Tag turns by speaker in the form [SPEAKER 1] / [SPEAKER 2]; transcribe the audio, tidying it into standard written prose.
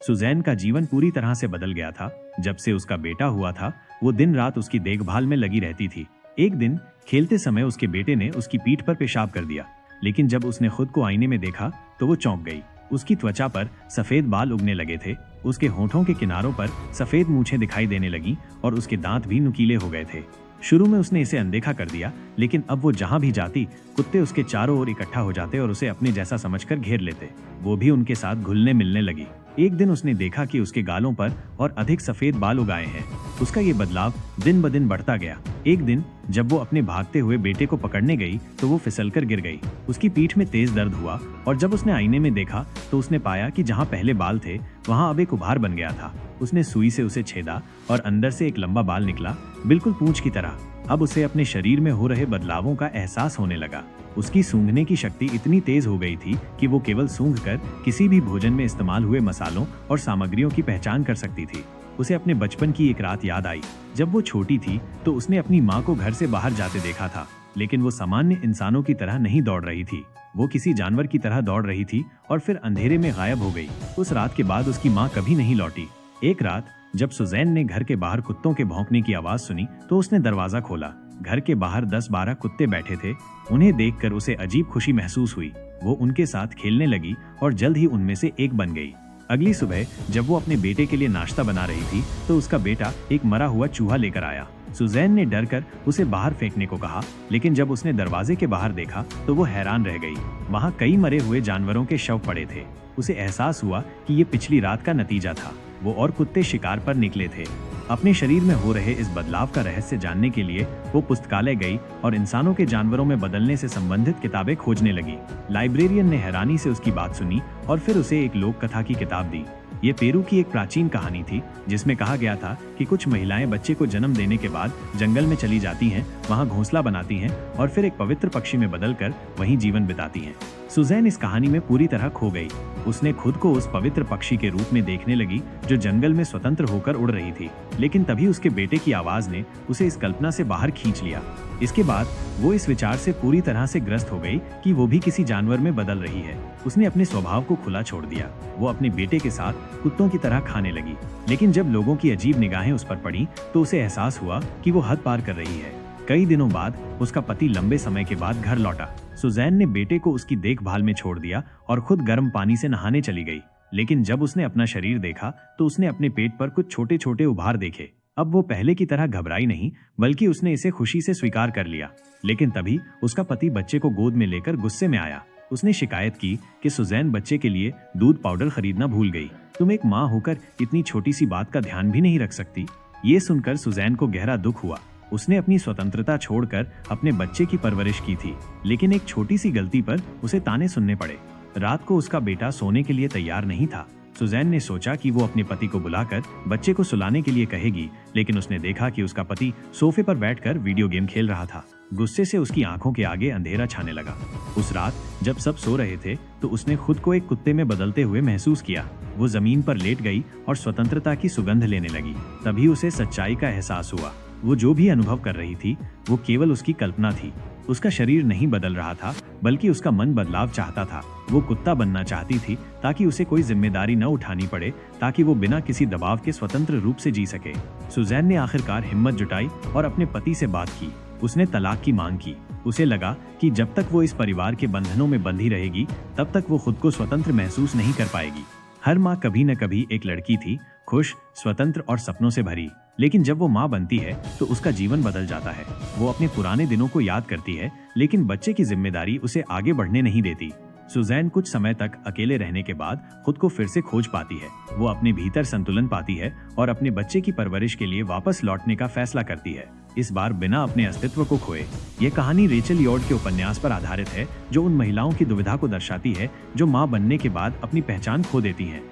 [SPEAKER 1] Suzanne का जीवन पूरी तरह से बदल गया था। जब से उसका बेटा हुआ था, वो दिन रात उसकी देखभाल में लगी रहती थी। एक दिन खेलते समय उसके बेटे ने उसकी पीठ पर पेशाब कर दिया, लेकिन जब उसने खुद को आईने में देखा तो वो चौंक गई। उसकी त्वचा पर सफेद बाल उगने लगे थे, उसके होठों के किनारों पर सफेद मूछें दिखाई देने लगी और उसके दांत भी नुकीले हो गए थे। शुरू में उसने इसे अनदेखा कर दिया, लेकिन अब वो जहां भी जाती, कुत्ते उसके चारों ओर इकट्ठा हो जाते और उसे अपने जैसा समझकर घेर लेते। वो भी उनके साथ घुलने मिलने लगी। एक दिन उसने देखा कि उसके गालों पर और अधिक सफेद बाल उगाए हैं। उसका ये बदलाव दिन ब दिन बढ़ता गया। एक दिन जब वो अपने भागते हुए बेटे को पकड़ने गई तो वो फिसलकर गिर गई। उसकी पीठ में तेज दर्द हुआ और जब उसने आईने में देखा तो उसने पाया कि जहाँ पहले बाल थे वहाँ अब एक उभार बन गया था। उसने सुई से उसे छेदा और अंदर से एक लंबा बाल निकला, बिल्कुल पूंछ की तरह। अब उसे अपने शरीर में हो रहे बदलावों का एहसास होने लगा। उसकी सूंघने की शक्ति इतनी तेज हो गई थी कि वो केवल सूंघकर किसी भी भोजन में इस्तेमाल हुए मसालों और सामग्रियों की पहचान कर सकती थी। उसे अपने बचपन की एक रात याद आई। जब वो छोटी थी तो उसने अपनी माँ को घर से बाहर जाते देखा था, लेकिन वो सामान्य इंसानों की तरह नहीं दौड़ रही थी। वो किसी जानवर की तरह दौड़ रही थी और फिर अंधेरे में गायब हो गई। उस रात के बाद उसकी माँ कभी नहीं लौटी। एक रात जब सुजैन ने घर के बाहर कुत्तों के भौंकने की आवाज सुनी तो उसने दरवाजा खोला। घर के बाहर 10-12 कुत्ते बैठे थे। उन्हें देखकर उसे अजीब खुशी महसूस हुई। वो उनके साथ खेलने लगी और जल्द ही उनमें से एक बन गई। अगली सुबह जब वो अपने बेटे के लिए नाश्ता बना रही थी तो उसका बेटा एक मरा हुआ चूहा लेकर आया। सुजैन ने डरकर उसे बाहर फेंकने को कहा, लेकिन जब उसने दरवाजे के बाहर देखा तो वो हैरान रह गई। वहाँ कई मरे हुए जानवरों के शव पड़े थे। उसे एहसास हुआ कि ये पिछली रात का नतीजा था। वो और कुत्ते शिकार पर निकले थे। अपने शरीर में हो रहे इस बदलाव का रहस्य जानने के लिए वो पुस्तकालय गई और इंसानों के जानवरों में बदलने से संबंधित किताबें खोजने लगी। लाइब्रेरियन ने हैरानी से उसकी बात सुनी और फिर उसे एक लोक कथा की किताब दी। ये पेरू की एक प्राचीन कहानी थी जिसमें कहा गया था कि कुछ महिलाएं बच्चे को जन्म देने के बाद जंगल में चली जाती हैं, वहां घोंसला बनाती हैं और फिर एक पवित्र पक्षी में बदलकर वहीं जीवन बिताती हैं। सुजैन इस कहानी में पूरी तरह खो गई। उसने खुद को उस पवित्र पक्षी के रूप में देखने लगी जो जंगल में स्वतंत्र होकर उड़ रही थी। लेकिन तभी उसके बेटे की आवाज ने उसे इस कल्पना से बाहर खींच लिया। इसके बाद वो इस विचार से पूरी तरह से ग्रस्त हो गई कि वो भी किसी जानवर में बदल रही है। उसने अपने स्वभाव को खुला छोड़ दिया। वो अपने बेटे के साथ कुत्तों की तरह खाने लगी। लेकिन जब लोगों की अजीब निगाहें उस पर पड़ी तो उसे एहसास हुआ कि वो हद पार कर रही है। कई दिनों बाद उसका पति लंबे समय के बाद घर लौटा। सुजैन ने बेटे को उसकी देखभाल में छोड़ दिया और खुद गर्म पानी से नहाने चली गई। लेकिन जब उसने अपना शरीर देखा तो उसने अपने पेट पर कुछ छोटे छोटे उभार देखे। अब वो पहले की तरह घबराई नहीं, बल्कि उसने इसे खुशी से स्वीकार कर लिया। लेकिन तभी उसका पति बच्चे को गोद में लेकर गुस्से में आया। उसने शिकायत की कि सुजैन बच्चे के लिए दूध पाउडर खरीदना भूल गई। तुम एक माँ होकर इतनी छोटी सी बात का ध्यान भी नहीं रख सकती। ये सुनकर सुजैन को गहरा दुख हुआ। उसने अपनी स्वतंत्रता छोड़कर अपने बच्चे की परवरिश की थी, लेकिन एक छोटी सी गलती पर उसे ताने सुनने पड़े। रात को उसका बेटा सोने के लिए तैयार नहीं था। सुजैन ने सोचा कि वो अपने पति को बुलाकर बच्चे को सुलाने के लिए कहेगी, लेकिन उसने देखा कि उसका पति सोफे पर बैठकर वीडियो गेम खेल रहा था। गुस्से से उसकी आंखों के आगे अंधेरा छाने लगा। उस रात जब सब सो रहे थे तो उसने खुद को एक कुत्ते में बदलते हुए महसूस किया। वो जमीन पर लेट गई और स्वतंत्रता की सुगंध लेने लगी। तभी उसे सच्चाई का एहसास हुआ। वो जो भी अनुभव कर रही थी वो केवल उसकी कल्पना थी। उसका शरीर नहीं बदल रहा था, बल्कि उसका मन बदलाव चाहता था। वो कुत्ता बनना चाहती थी ताकि उसे कोई जिम्मेदारी न उठानी पड़े, ताकि वो बिना किसी दबाव के स्वतंत्र रूप से जी सके। सुजैन ने आखिरकार हिम्मत जुटाई और अपने पति से बात की। उसने तलाक की मांग की। उसे लगा कि जब तक वो इस परिवार के बंधनों में बंधी रहेगी तब तक वो खुद को स्वतंत्र महसूस नहीं कर पाएगी। हर माँ कभी न कभी एक लड़की थी, खुश, स्वतंत्र और सपनों से भरी। लेकिन जब वो माँ बनती है तो उसका जीवन बदल जाता है। वो अपने पुराने दिनों को याद करती है, लेकिन बच्चे की जिम्मेदारी उसे आगे बढ़ने नहीं देती। सुजैन कुछ समय तक अकेले रहने के बाद खुद को फिर से खोज पाती है। वो अपने भीतर संतुलन पाती है और अपने बच्चे की परवरिश के लिए वापस लौटने का फैसला करती है, इस बार बिना अपने अस्तित्व को खोए। ये कहानी रेचल यॉर्ड के उपन्यास पर आधारित है, जो उन महिलाओं की दुविधा को दर्शाती है जो माँ बनने के बाद अपनी पहचान खो देती हैं।